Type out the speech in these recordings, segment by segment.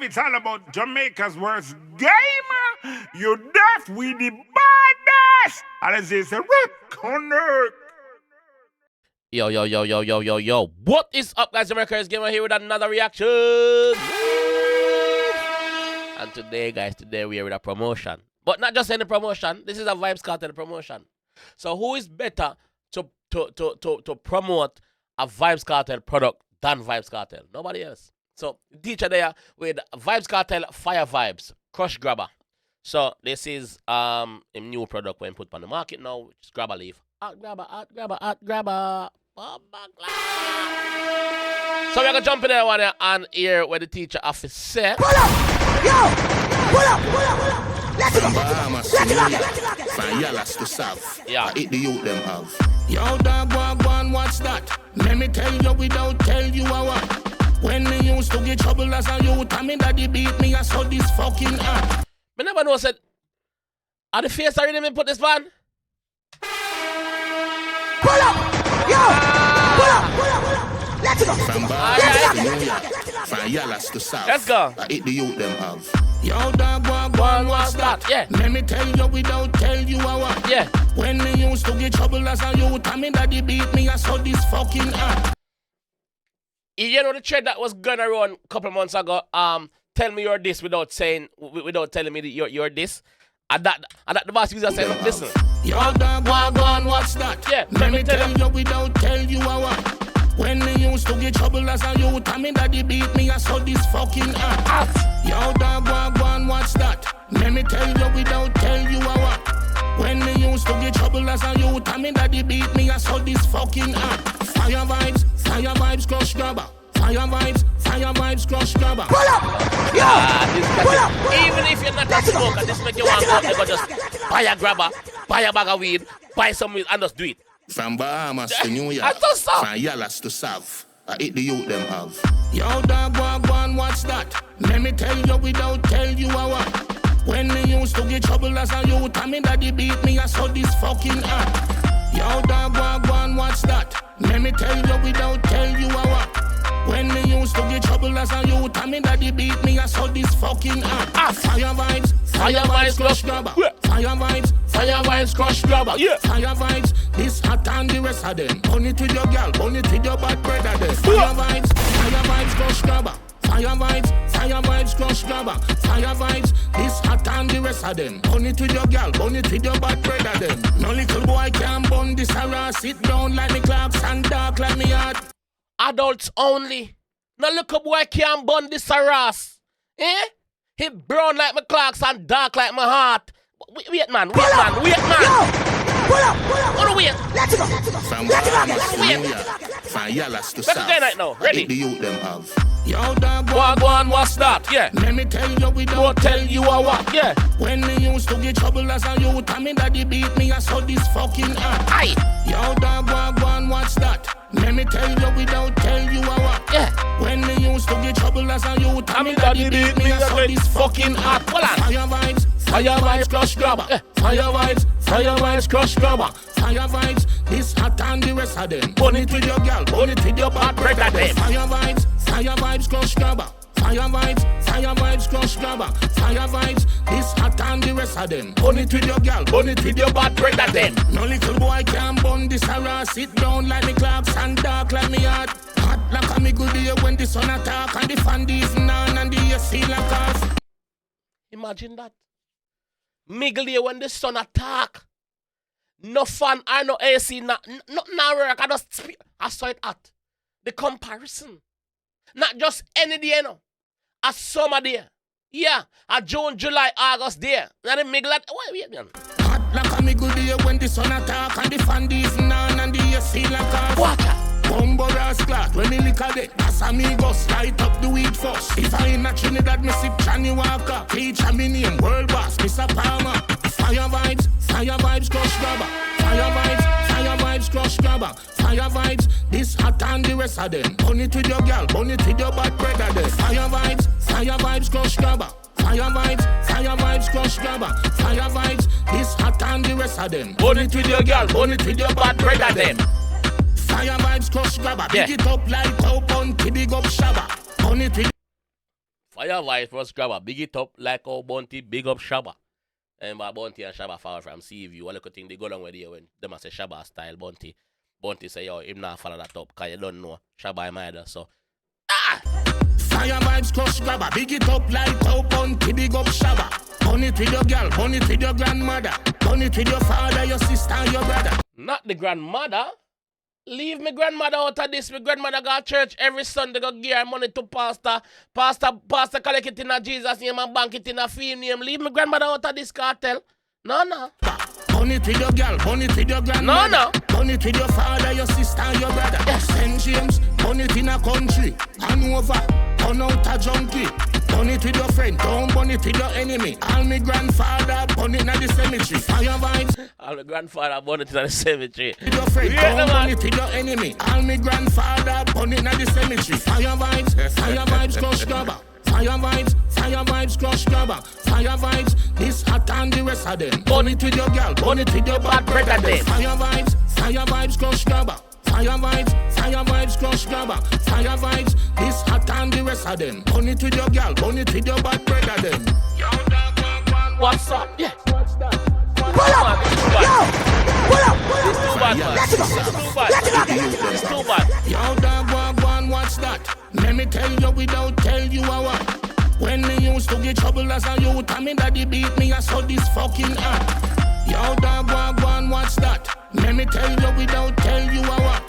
it's all about Jamaica's worst game. You deaf, we the baddest. And as they say, connect. Yo. What is up, guys? JAMAICA'S Gamer here with another reaction. And today, guys, we are with a promotion. But not just any promotion. This is a Vybz Kartel promotion. So who is better to promote a Vybz Kartel product than Vybz Kartel? Nobody else. So teacher there with Vybz Kartel 𝐑𝐂𝐓𝐈𝐎𝐍 Crush Grabba. So this is a new product when put on the market now, which is Grabba leaf. Grabba. So we're gonna jump in there one and hear what the teacher office said. Pull up! Yo! Pull up! Let's go! Yeah. It the youth them have. Yo, dog, one, what's that? Let me tell you without tell you what. When me used to get trouble as a youth, I mean daddy beat me, I saw this fucking app. Me never know said, are the face already me put this van? Pull up! Yo! Pull up! Let's go! From Boston to New York, from Yalas to South. Let's go. It the youth them have. Yo, dog, one, what's that? Yeah. Let me tell you without tell you what. Yeah. When me used to get trouble as a youth, I mean daddy beat me, I saw this fucking app. You know the trend that was going around a couple months ago, tell me you're this without telling me that you're this. And that the boss user said, listen. Yo, dog, one, what's that? Yeah, let me tell you without tell you what. When me used to get trouble as a youth, I mean daddy beat me, I saw this fucking app. Yo, dog, one, what's that? Let me tell you without tell you what. When me used to get trouble as a youth, I mean daddy beat me, I saw this fucking app. Fire vibes, crush grabber. Fire vibes, crush grabber. Pull up! Yo! Pull up! Even if you're not a smoker, this make you want to go just buy a grabber, buy a bag of weed, buy some weed and just do it. From Bahamas to New York, from Yalas to South, it the youth them have. Yo, dog, one, what's that? Let me tell you without tell you what. When me used to get trouble as a youth, I mean daddy beat me, I saw this fucking app. Yo, dog, one, what's that? Let me tell you without tell you what. When me used to get trouble as a youth, I mean daddy beat me, I saw this fucking app. Fire vibes, crush grabber. Fire vibes, crush grabber. Yeah. Fire vibes, this hot and the rest of them. Burn it with your girl, burn it with your bad brother them. Fire vibes, crush grabber. Fire vibes, crush grabber. Fire vibes, this hot and the rest of them. Burn it with your girl, burn it with your bad brother them. No little boy can burn this harass. Sit down like me clocks and dark like me heart. Adults only. No little boy can't burn this harass. Eh? He brown like my clocks and dark like my heart. Wait, man. Yo! Pull up! Wanna wait? Let's go! From Bahamas to New York, from Yalas to South. Let's go right now. Ready? It the youth them have. Yo, dog, one, what's that? Yeah. let me tell you without tell you what. Yeah. When me used to get trouble as a youth, I mean daddy beat me, I saw this fucking app. Aye. Yo, dog, one, what's that? Let me tell you without tell you what. Yeah. When me used to get trouble as a youth, I mean daddy beat me, I saw this fucking app. Hold on. Fire vibes, crush grabber. Yeah. Fire vibes, crush grabber. Fire vibes, this hot and the rest of them. Burn it with your girl, burn it with your bad brother them. Fire vibes, crush grabber. Fire vibes, crush grabber. Fire vibes, this hot and the rest of them. Burn it with your girl, burn it with your bad brother them. No little boy can burn this harass. Sit down like me clocks and dark like me heart. Hot like a me good day when the sun attack and the fan different and the AC like off. Imagine that. Miggle here when the sun attack. No fan or no AC, nothing work. I saw it at. The comparison. Not just any day, no. A summer day. Yeah. A June, July, August day. Now the miggle at. Wait, man. Hot like a me good day when the sun attack and the fan different and the AC like off. Watch out. Bumbo rascal, when me lick a day, that's amigos, light up the weed first. If I ain't a Trinidad, me sip Johnny Walker. Teacher me name, world boss, Mr. Palmer. Fire vibes, crush grabber. Fire vibes, crush grabber. Fire vibes, this hot and the rest of them. Burn it with your girl, burn it with your bad brother them. Fire vibes, crush grabber. Fire vibes, crush grabber. Fire vibes, this hot and the rest of them. Burn it with your girl, burn it with your bad brother them. Fire vibes, crush grabber. Yeah. Big it up like how Bunty big up Shabba. Burn it with Fire Vybz first Grabba. Big it up like how Bounty big up Shabba. And Bounty and Shabba far from CV. What look thing they go along with you when them say Shabba style Bounty. Bounty say, yo, him not follow that up because you don't know Shabba am either. So, Fire Vybz crush Grabba. Big it up like how Bounty big up Shabba. Burn it with your girl, burn it with your grandmother. Burn it with your father, your sister, and your brother. Not the grandmother. Leave me grandmother out of this. My grandmother go to church every Sunday, go give her money to pastor. Pastor collect it in a Jesus name and bank it in a fee name. Leave me grandmother out of this cartel. No. Burn it with your girl, burn it with your grandmother. No. Burn it with your father, your sister, and your brother. Yes. St. James, burn it in a country. Hanover, burn out a junkie. Burn it with your friend, don't burn it with your enemy. All me grandfather, burn it in the cemetery. Fire Vybz. All my grandfather born it in the cemetery. With your friend, don't burn it with your enemy. All me grandfather, burn it in the cemetery. Fire Vybz crush Grabba. Fire Vybz crush Grabba. Fire Vybz, this hot and the rest of them. Burn it with your girl, burn it with your bad brother them. Fire Vybz crush Grabba. Fire Vybz crush Grabba. Fire Vybz, this hot and the rest of them. Burn it with your girl, burn it with your bad brother them. What's up? Yeah. Pull up! Yo! Pull up! It's too bad, man. Let's go! It's too bad. Yo, dog, one, what's that? Let me tell you without tell you how. When me used to get trouble as a youth, I mean daddy beat me, I saw this fucking hot. Yo, dog, one, what's that? Let me tell you without tell you how.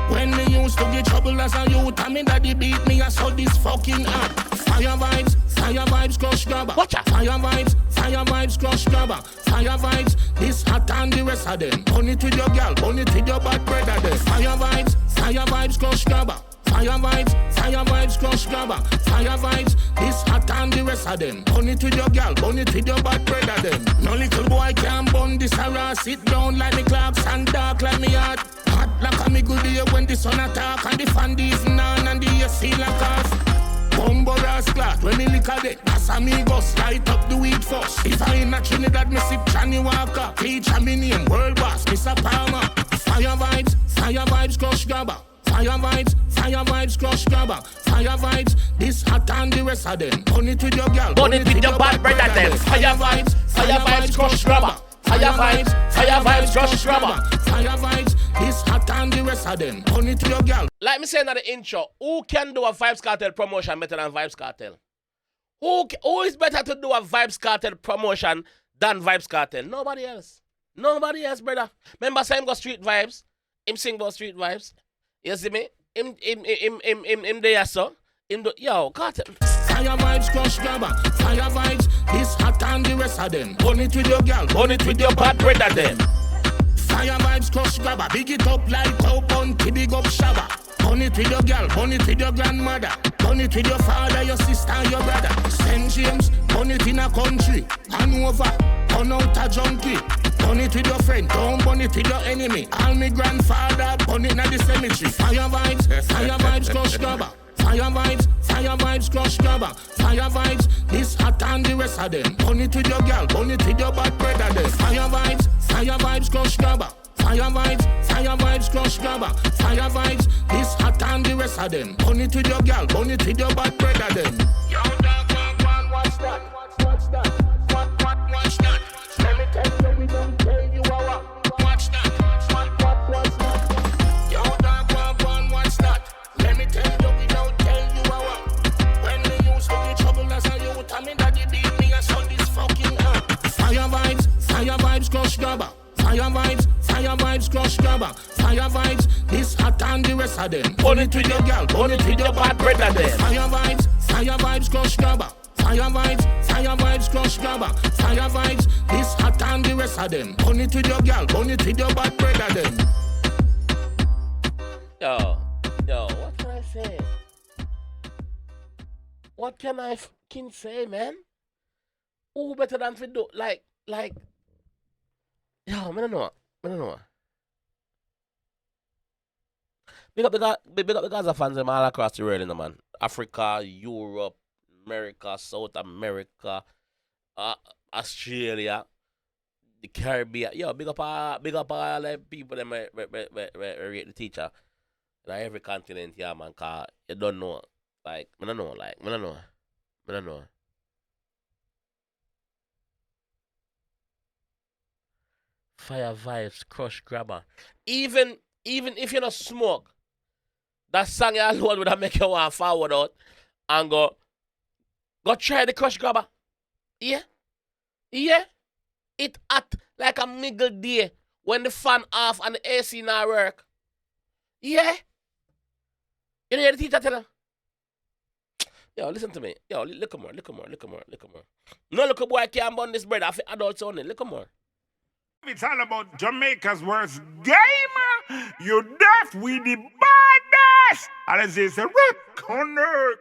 When me used to get trouble as a youth, I mean daddy beat me, I saw this fucking hot. Fire Vybz crush Grabba. Watch out. Fire Vybz crush Grabba. Fire Vybz, this hot and the rest of them. Burn it with your girl, burn it with your bad brother them. Fire Vybz crush Grabba. Fire Vybz crush Grabba. Fire Vybz, this hot and the rest of them. Burn it with your girl, burn it with your bad brother them. No little boy can burn this harass. Sit down like me clocks and dark like me heart. Hot like a me good day when the sun attack and the fan even on and the AC like off. Bumbo rascal, when me lick a day, that's amigos, light up the weed first. If I ain't a Trinidad, me sip Johnny Walker. Teacher me name, world boss, Mr. Palmer. Fire Vybz crush Grabba. Fire Vybz crush Grabba. Fire Vybz, this hot and the rest of them. Burn it with your girl, Burn it with your bad brother them. Fire Vybz crush Grabba. Fire Vybz crush Grabba. Fire Vybz, this hot and the rest of them. Burn it with your girl. Like me saying at the intro, who can do a Vybz Kartel promotion better than Vybz Kartel? Who is better to do a Vybz Kartel promotion than Vybz Kartel? Nobody else. Nobody else, brother. Remember, same go Street Vibes. Him sing about Street Vibes. You see me? Him there, so. Him do, yo, Kartel. Fire Vybz crush Grabba. Fire Vybz, this hot and the rest of them. Burn it with your girl, burn it with your bad brother them. Fire Vybz crush Grabba. Big it up like how Bounty big up Shabba. Burn it with your girl, burn it with your grandmother. Burn it with your father, your sister, and your brother. St. James, burn it in a country. Hanover, burn out a junkie. Burn it with your friend, don't burn it with your enemy. All me grandfather, burn it in the cemetery. Fire Vybz crush Grabba. Fire Vybz crush Grabba. Fire Vybz, this hot and the rest of them. Burn it with your girl, burn it with your bad brother them. Fire Vybz crush Grabba. Fire Vybz crush Grabba. Fire Vybz, this hot and the rest of them. Burn it with your girl, burn it with your bad brother them. Yo, dog, what's that? What's that? What's that? Let me tell you, we don't tell you how. What's that? What's that? Yo, dog, what's that? Let me tell you, we don't tell you how. When me used to get trouble as a youth, I mean daddy beat me, I saw this fucking hot. Fire Vybz crush Grabba. Fire Vybz crush Grabba. Fire Vybz, this hot and the rest of them. Burn it with your girl, burn it with your bad brother them. Fire Vybz crush Grabba. Fire Vybz crush Grabba. Fire Vybz, this hot and the rest of them. Burn it with your girl, burn it with your bad brother them. Yo, what can I say? What can I fucking say, man? Who better than for do like yo, I don't know. Big up the Gaza fans them all across the world, you know, man. Africa, Europe, America, South America, Australia, the Caribbean. Yo, big up all the people that rate the teacher. Like every continent, yeah, man, cause you don't know. I don't know. I don't know. Fire Vybz, Crush Grabba. Even if you don't smoke, that song alone would make you want to forward out and go try the Crush Grabba. Yeah? Yeah? It hot like a middle day when the fan off and the AC not work. Yeah? You know what the teacher tell her? Yo, listen to me. Yo, look more. No look boy can't burn this bread off adults only. Look more. It's all about Jamaica's worst game. You deaf with the baddest. And it's a rip connect.